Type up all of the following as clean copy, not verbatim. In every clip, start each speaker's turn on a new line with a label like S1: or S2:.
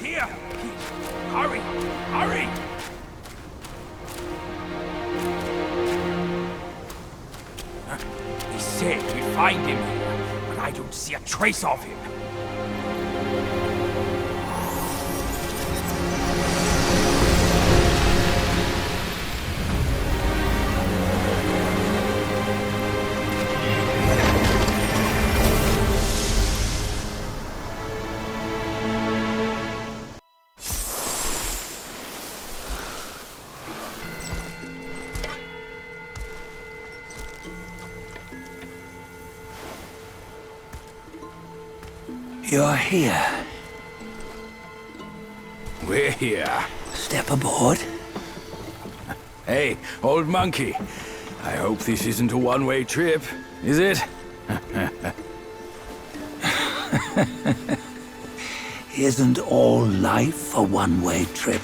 S1: here! Hurry! Hurry! He said we'd find him here, but I don't see a trace of him.
S2: You're here.
S1: We're here.
S2: Step aboard.
S1: Hey, old monkey. I hope this isn't a one-way trip, is it?
S2: Isn't all life a one-way trip?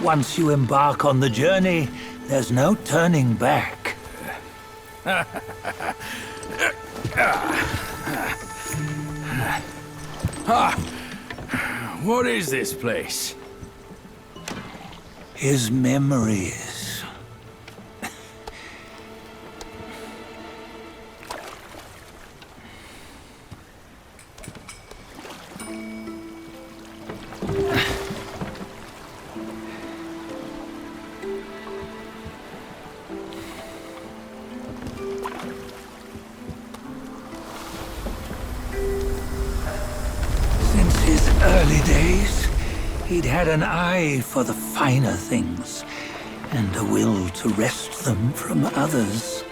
S2: Once you embark on the journey, there's no turning back.
S1: What is this place?
S2: His memories. Since his early days, he'd had an eye for the finer things, and a will to wrest them from others.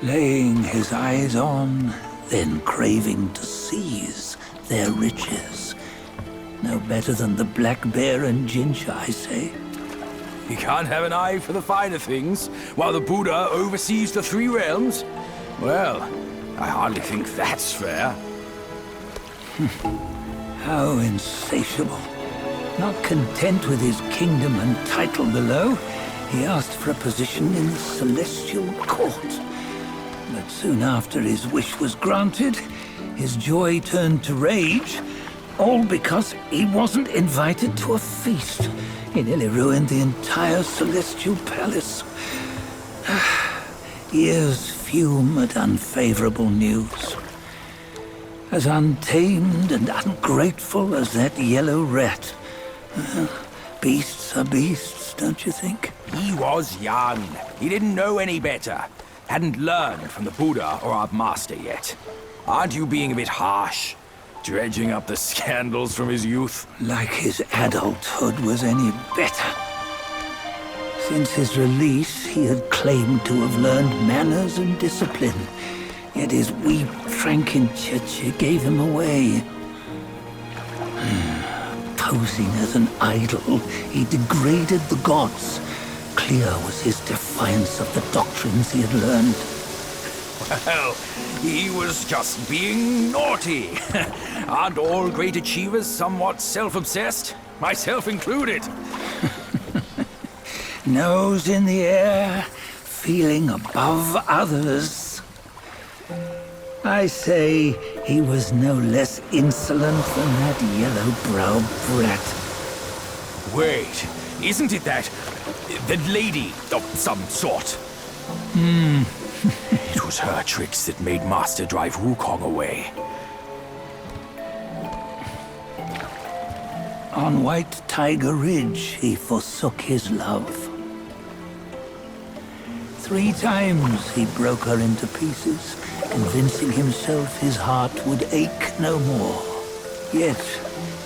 S2: Laying his eyes on, then craving to seize their riches. No better than the black bear and ginger, I say.
S1: You can't have an eye for the finer things, while the Buddha oversees the three realms? Well, I hardly think that's fair.
S2: How insatiable. Not content with his kingdom and title below, he asked for a position in the celestial court. But soon after his wish was granted, his joy turned to rage, all because he wasn't invited to a feast. He nearly ruined the entire celestial palace. Ears fume at unfavorable news. As untamed and ungrateful as that yellow rat. Beasts are beasts, don't you think?
S1: He was young. He didn't know any better. Hadn't learned from the Buddha or our master yet. Aren't you being a bit harsh? Dredging up the scandals from his youth?
S2: Like his adulthood was any better. Since his release, he had claimed to have learned manners and discipline. Yet his weak Frankenchurch gave him away. Posing as an idol, he degraded the gods. Clear was his defiance of the doctrines he had learned.
S1: Well, he was just being naughty. Aren't all great achievers somewhat self-obsessed? Myself included.
S2: Nose in the air, feeling above others. I say he was no less insolent than that yellow-browed brat.
S1: Wait, isn't it that lady of some sort? It was her tricks that made Master drive Wukong away.
S2: On White Tiger Ridge, he forsook his love. 3 times he broke her into pieces, convincing himself his heart would ache no more. Yet,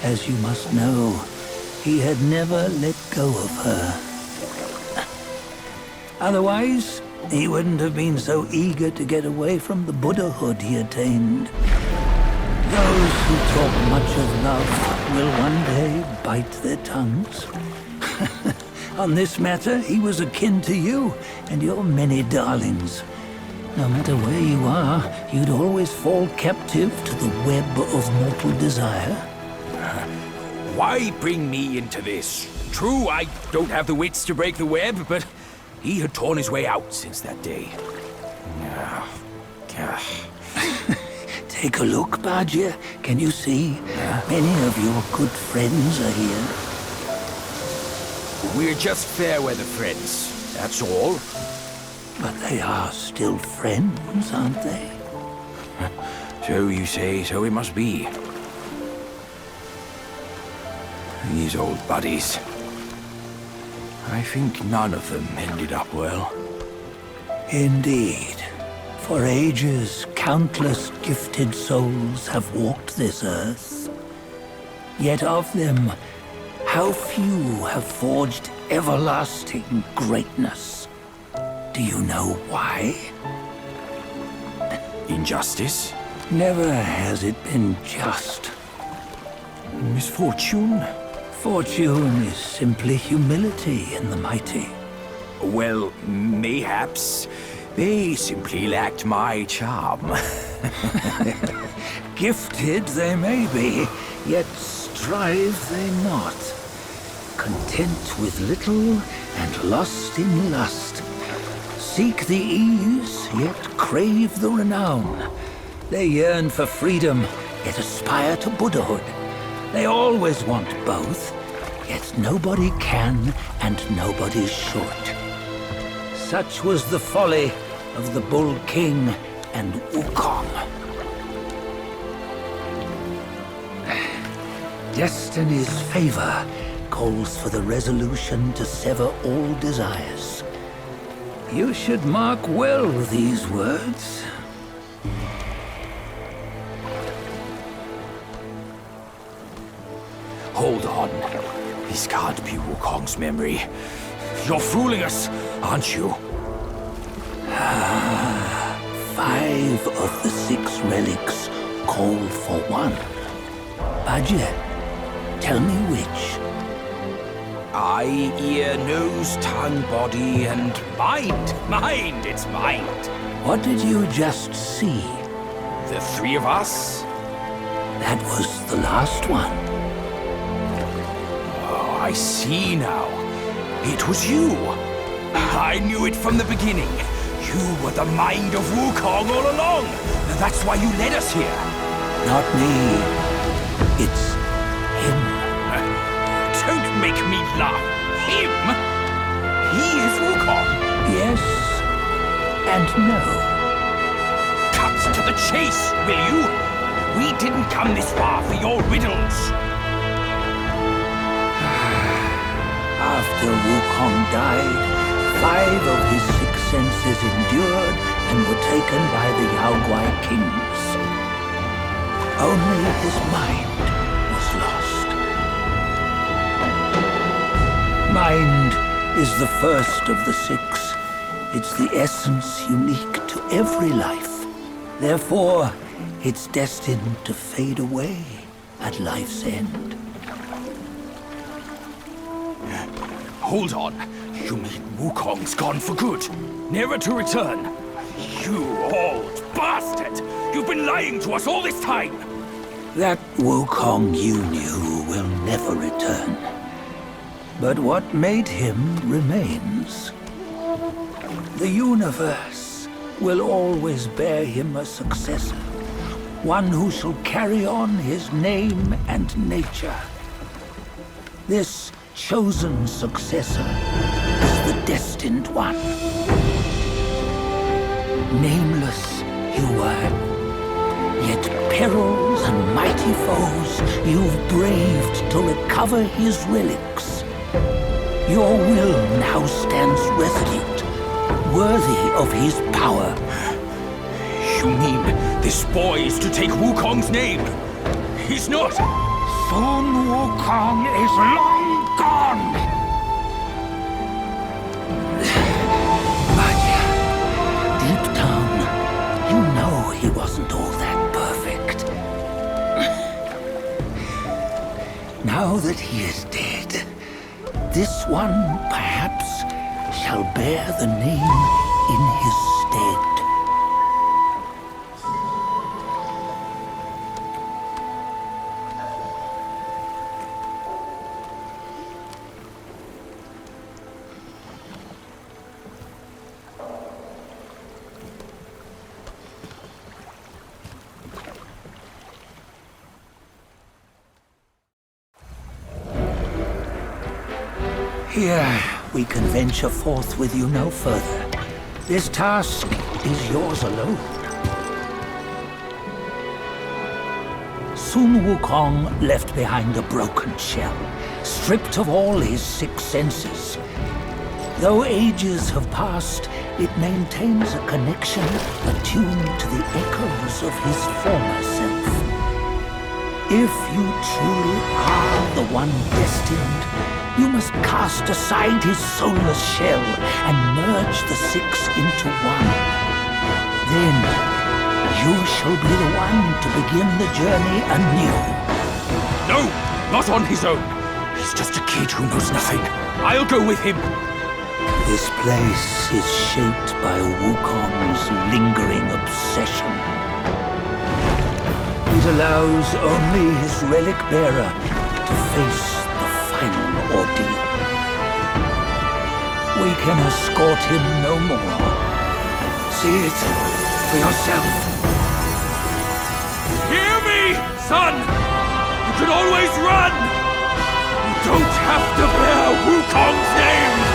S2: as you must know, he had never let go of her. Otherwise, he wouldn't have been so eager to get away from the Buddhahood he attained. Those who talk much of love will one day bite their tongues. On this matter, he was akin to you and your many darlings. No matter where you are, you'd always fall captive to the web of mortal desire.
S1: Why bring me into this? True, I don't have the wits to break the web, but he had torn his way out since that day.
S2: Take a look, Badger. Can you see? Many of your good friends are here.
S1: We're just fair weather friends, that's all.
S2: But they are still friends, aren't they?
S1: So you say, so it must be. These old buddies. I think none of them ended up well.
S2: Indeed. For ages, countless gifted souls have walked this earth. Yet of them, how few have forged everlasting greatness? Do you know why?
S1: Injustice?
S2: Never has it been just.
S1: Misfortune?
S2: Fortune is simply humility in the mighty.
S1: Well, mayhaps. They simply lacked my charm.
S2: Gifted they may be, yet strive they not. Content with little and lost in lust. Seek the ease, yet crave the renown. They yearn for freedom, yet aspire to Buddhahood. They always want both, yet nobody can and nobody should. Such was the folly of the Bull King and Wukong. Destiny's favor calls for the resolution to sever all desires. You should mark well these words.
S1: Hold on. This can't be Wukong's memory. You're fooling us, aren't you?
S2: 5 of the 6 relics call for one. Badger, tell me which.
S1: Eye, ear, nose, tongue, body, and mind. Mind, it's mind.
S2: What did you just see?
S1: The 3 of us?
S2: That was the last one.
S1: Oh, I see now. It was you. I knew it from the beginning. You were the mind of Wukong all along. That's why you led us here.
S2: Not me. It's him.
S1: Don't make me laugh. Him? He is Wukong.
S2: Yes and no.
S1: Cut to the chase, will you? We didn't come this far for your riddles.
S2: After Wukong died, 5 of his 6 senses endured and were taken by the Yaoguai kings. Only his mind was lost. Mind is the first of the 6. It's the essence unique to every life. Therefore, it's destined to fade away at life's end.
S1: Hold on. You mean Wukong's gone for good? Never to return? You old bastard! You've been lying to us all this time!
S2: That Wukong you knew will never return. But what made him remains. The universe will always bear him a successor. One who shall carry on his name and nature. This chosen successor is the destined one. Nameless you were, yet perils and mighty foes you've braved to recover his relics. Your will now stands resolute, worthy of his power.
S1: You mean this boy is to take Wukong's name? He's not!
S2: Sun Wukong is long gone! But deep down, you know he wasn't all that perfect. Now that he is dead, this one perhaps shall bear the name in his stead. Here, we can venture forth with you no further. This task is yours alone. Sun Wukong left behind a broken shell, stripped of all his 6 senses. Though ages have passed, it maintains a connection attuned to the echoes of his former self. If you truly are the one destined, you must cast aside his soulless shell and merge the 6 into one. Then, you shall be the one to begin the journey anew.
S1: No, not on his own. He's just a kid who knows nothing. I'll go with him.
S2: This place is shaped by Wukong's lingering obsession. It allows only his relic bearer to face the final ordeal. We can escort him no more. See it for yourself.
S1: Hear me, son! You can always run! You don't have to bear Wukong's name!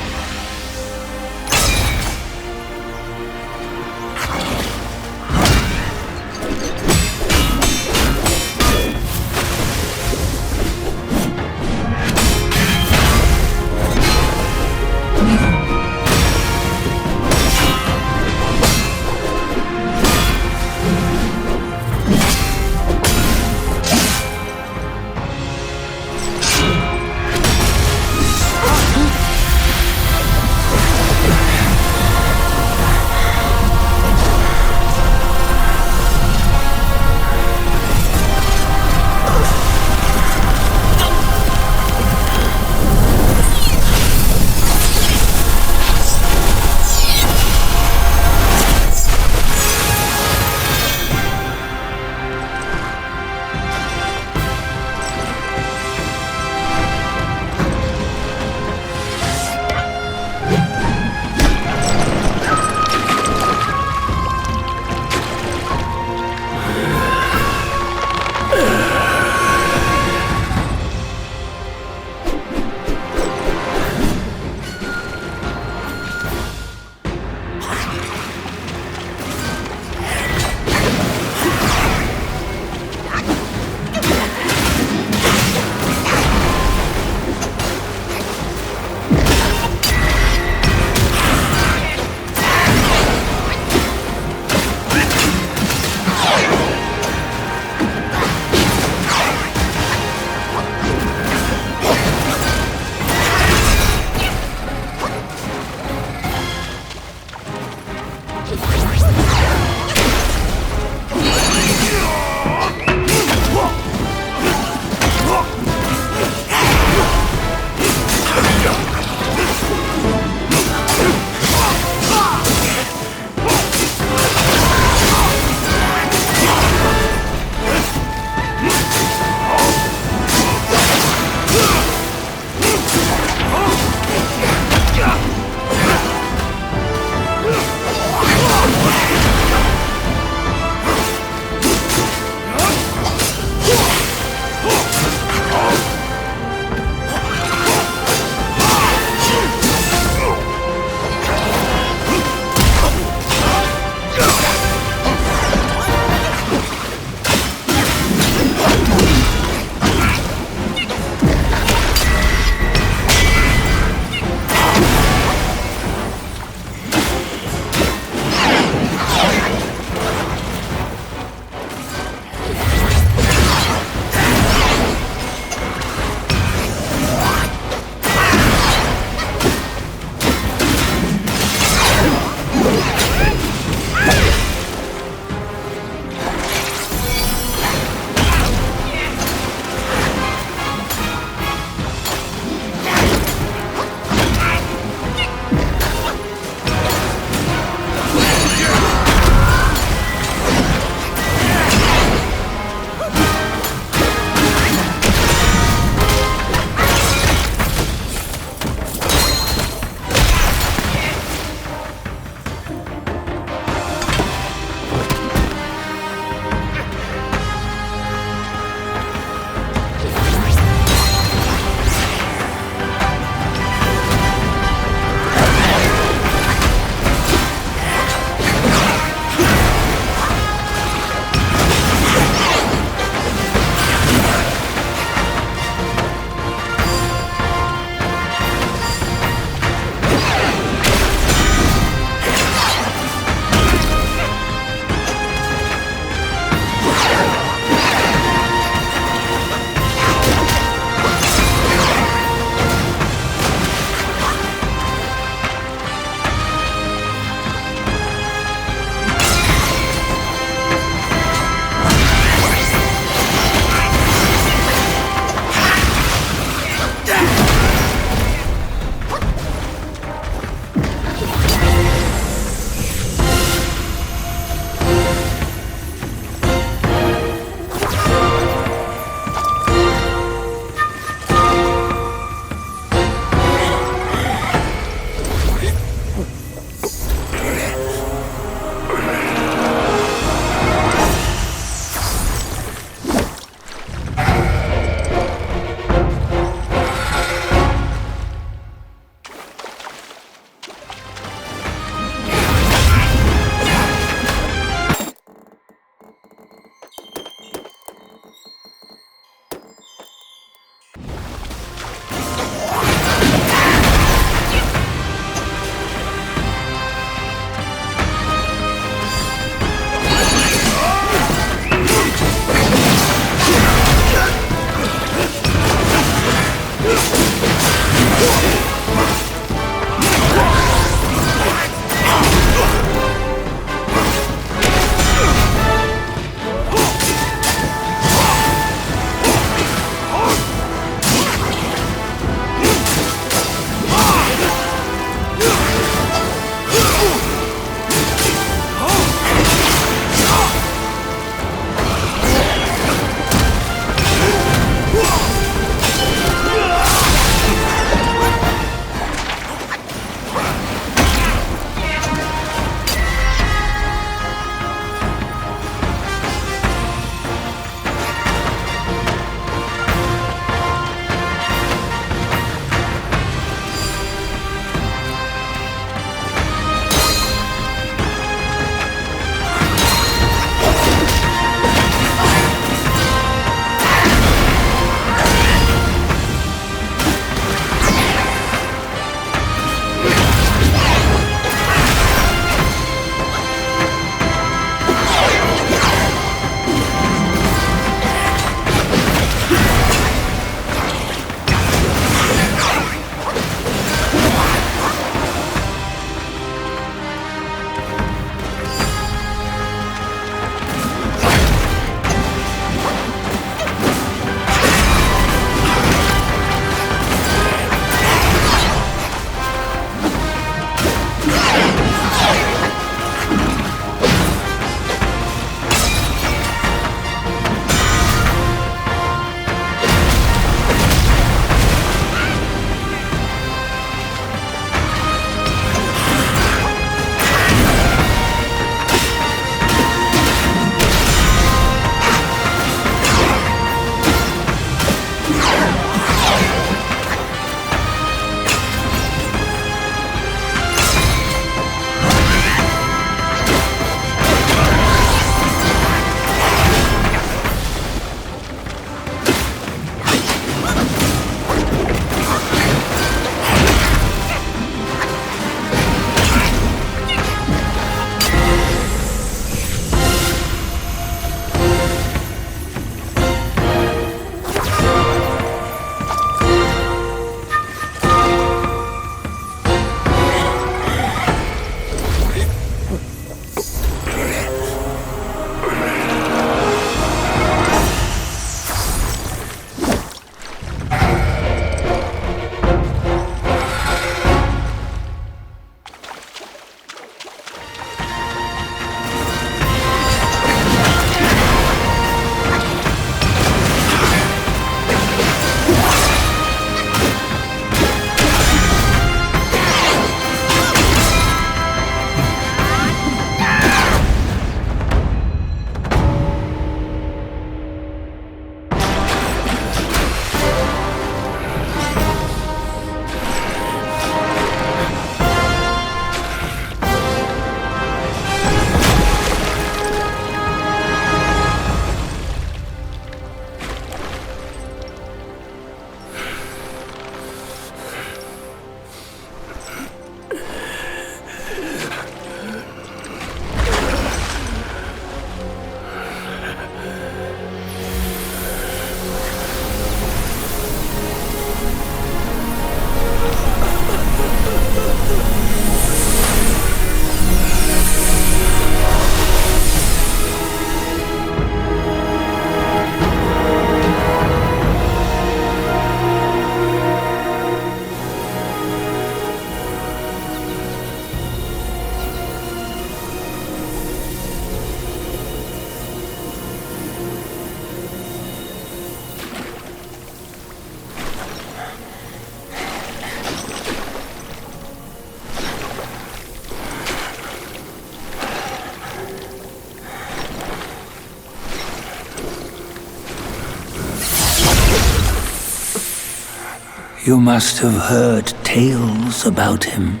S2: You must have heard tales about him.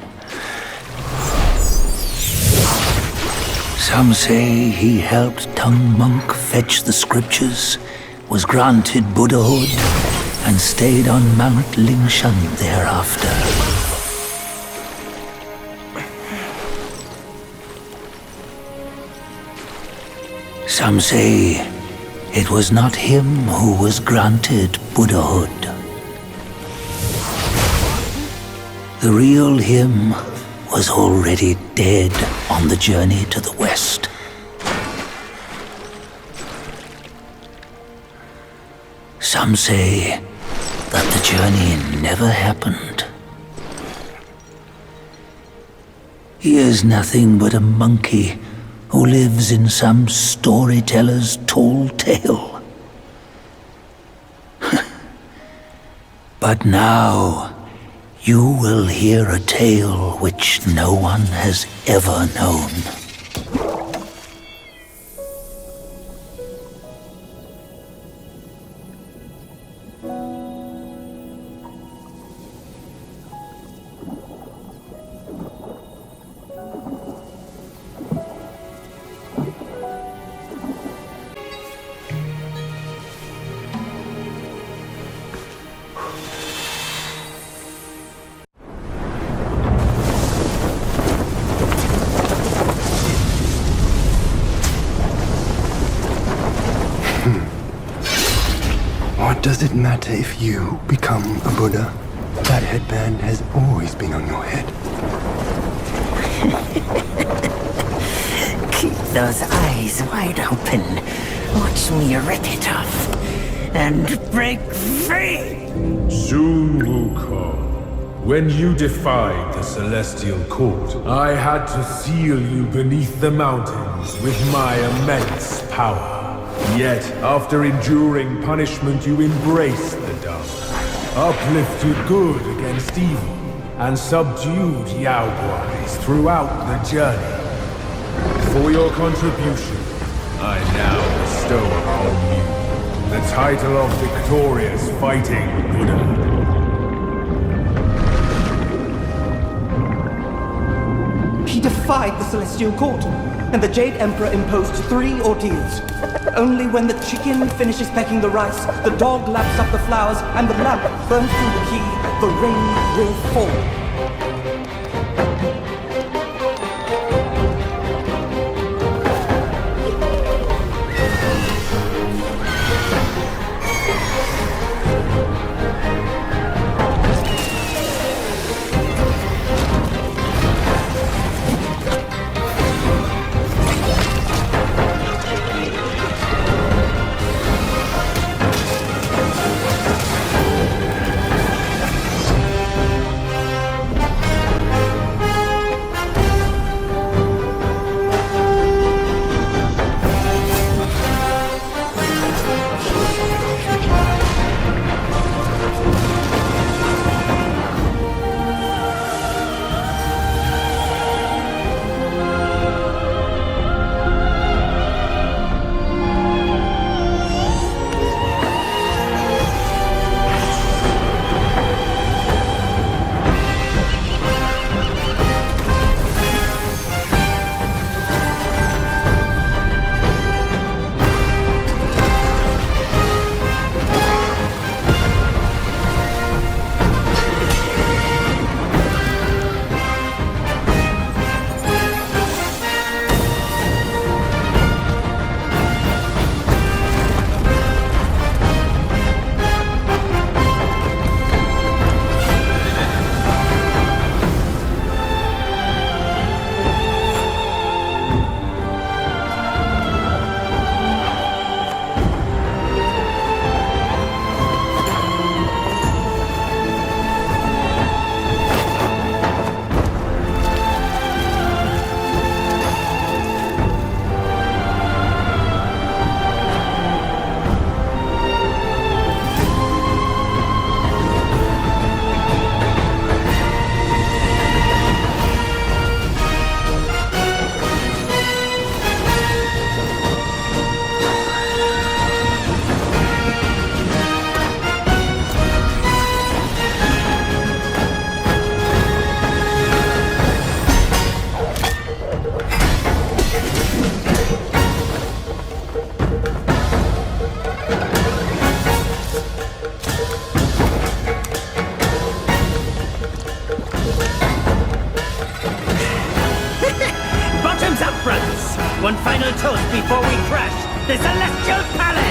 S2: Some say he helped Tung Monk fetch the scriptures, was granted Buddhahood, and stayed on Mount Lingshan thereafter. Some say it was not him who was granted Buddhahood. The real him was already dead on the journey to the west. Some say that the journey never happened. He is nothing but a monkey who lives in some storyteller's tall tale. But now, you will hear a tale which no one has ever known.
S3: What does it matter if you become a Buddha? That headband has always been on your head.
S4: Keep those eyes wide open. Watch me rip it off and break free.
S5: Soon, Wukong, when you defied the Celestial Court, I had to seal you beneath the mountains with my immense power. Yet, after enduring punishment, you embraced the dark, uplifted good against evil, and subdued Yaoguais throughout the journey. For your contribution, I now bestow upon you The title of victorious fighting Buddha.
S6: He defied the Celestial Court, and the Jade Emperor imposed 3 ordeals. Only when the chicken finishes pecking the rice, the dog laps up the flowers, and the lamp burns through the key, the rain will fall.
S4: One final toast before we crash the Celestial Palace!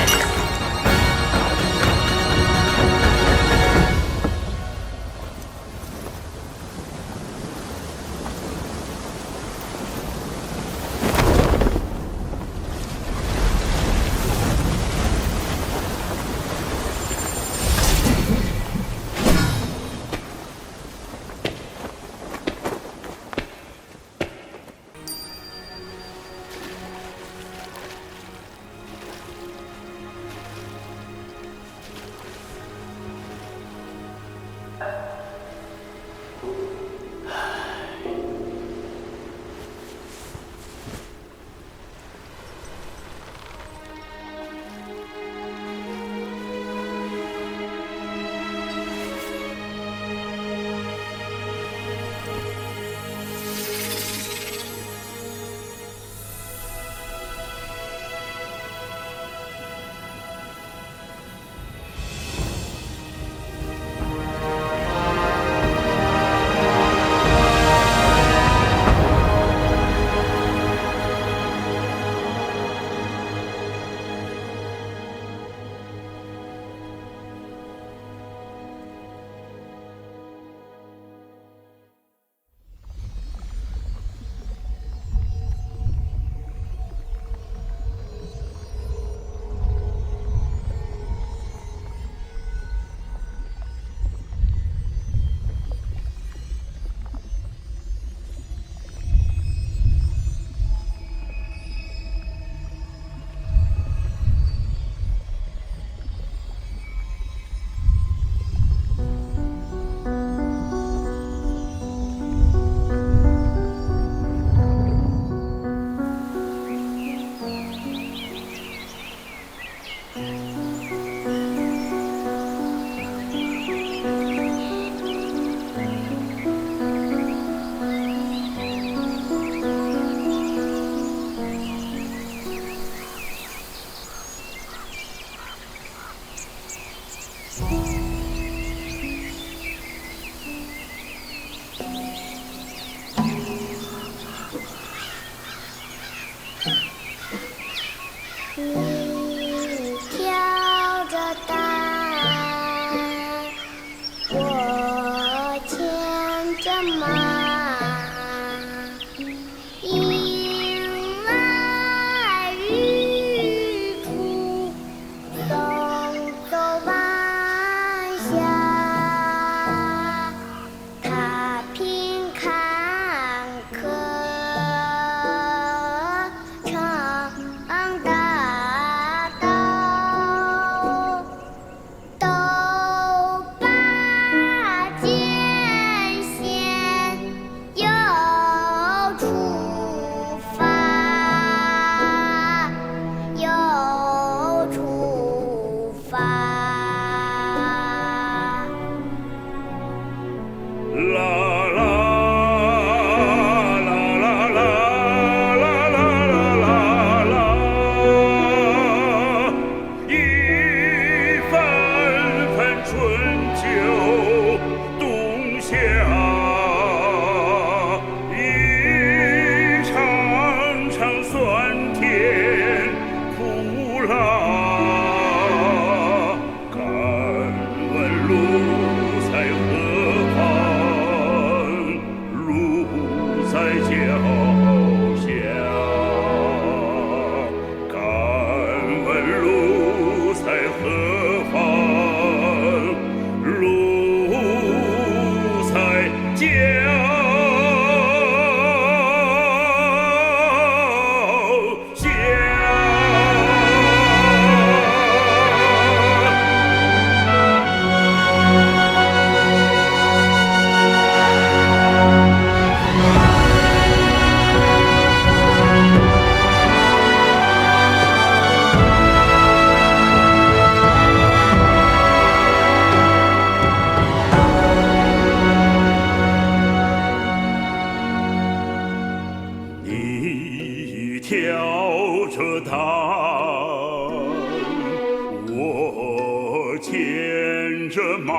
S7: 我牵着马，